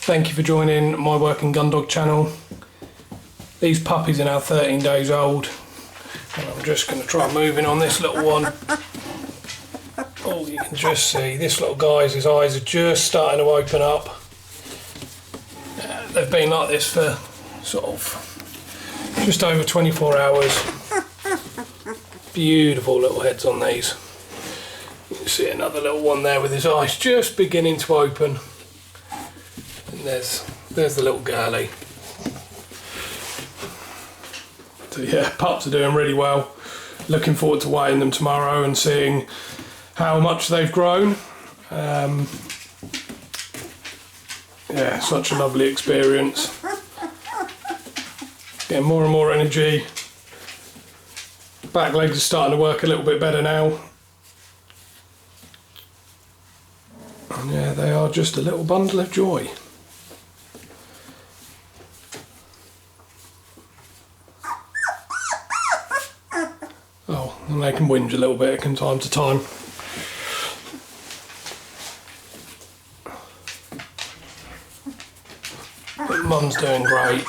Thank you for joining my Working Gun Dog channel. These puppies are now 13 days old, and I'm just going to try moving on this little one. Oh, you can just see this little guy's, his eyes are just starting to open up. They've been like this for sort of just over 24 hours. Beautiful little heads on these. You can see another little one there with his eyes just beginning to open. And there's the little girlie. So yeah, pups are doing really well. Looking forward to weighing them tomorrow and seeing how much they've grown. Yeah, such a lovely experience. Getting more and more energy. Back legs are starting to work a little bit better now. And yeah, they are just a little bundle of joy. Oh, and they can whinge a little bit from time to time. But Mum's doing great.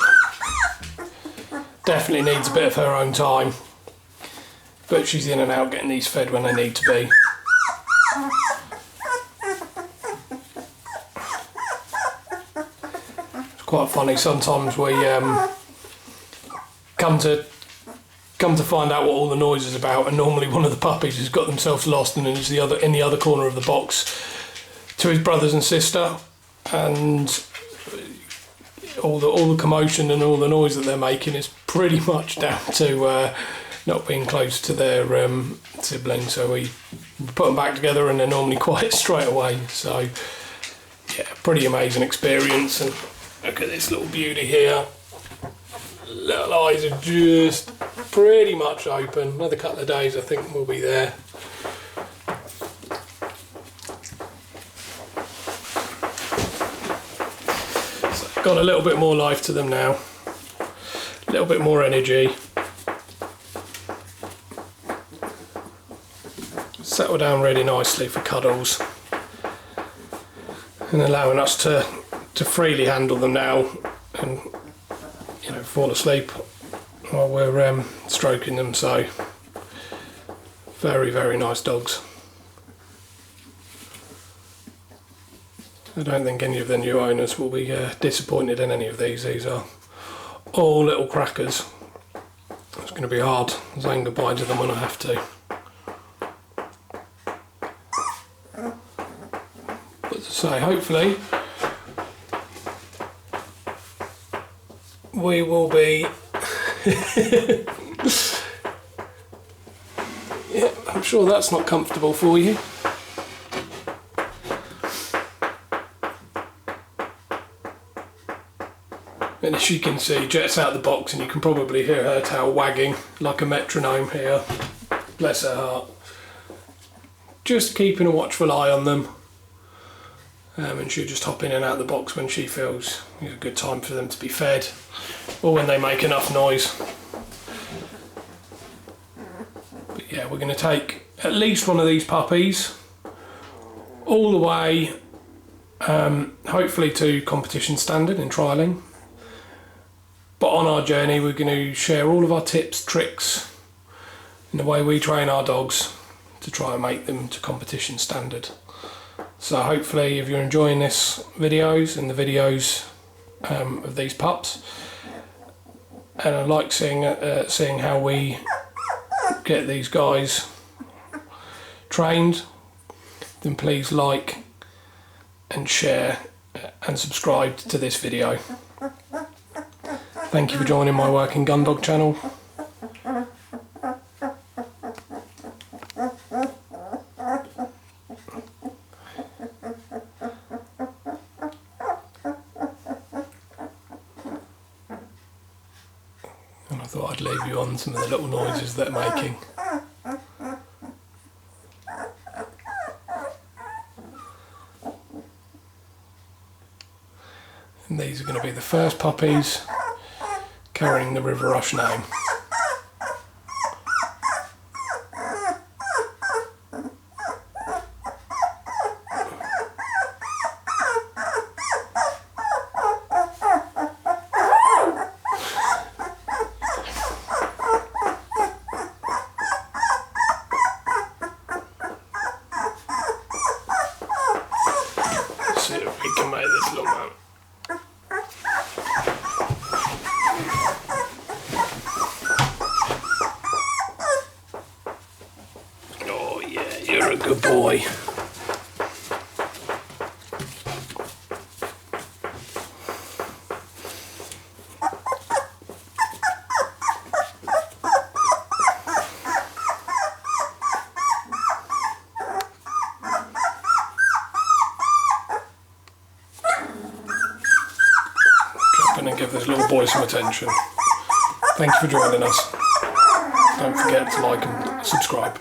Definitely needs a bit of her own time. But she's in and out getting these fed when they need to be. It's quite funny, sometimes we come to find out what all the noise is about, and normally one of the puppies has got themselves lost and is in the other corner of the box to his brothers and sister, and all the commotion and all the noise that they're making is pretty much down to not being close to their siblings. So we put them back together and they're normally quiet straight away. So yeah, pretty amazing experience. And look at this little beauty here. Little eyes are just pretty much open. Another couple of days I think we'll be there. So got a little bit more life to them now, a little bit more energy. Settle down really nicely for cuddles and allowing us to freely handle them now and, you know, fall asleep while we're stroking them. So very, very nice dogs. I don't think any of the new owners will be disappointed in any of these. These are all little crackers. It's going to be hard saying goodbye to them when I have to. But as I say, hopefully we will be yeah, I'm sure that's not comfortable for you. And as you can see, Jet's out of the box and you can probably hear her tail wagging like a metronome here. Bless her heart. Just keeping a watchful eye on them. And she'll just hop in and out of the box when she feels it's a good time for them to be fed, or when they make enough noise. But yeah, we're going to take at least one of these puppies all the way, hopefully to competition standard in trialling. But on our journey we're going to share all of our tips, tricks and the way we train our dogs to try and make them to competition standard. So hopefully if you're enjoying this videos and the videos of these pups, and I like seeing how we get these guys trained, then please like and share and subscribe to this video. Thank you for joining my Working Gun Dog channel. And I thought I'd leave you on some of the little noises they're making. And these are going to be the first puppies carrying the River Rush name. Oh mate, this little man. Oh yeah, you're a good boy. And give this little boy some attention. Thank you for joining us. Don't forget to like and subscribe.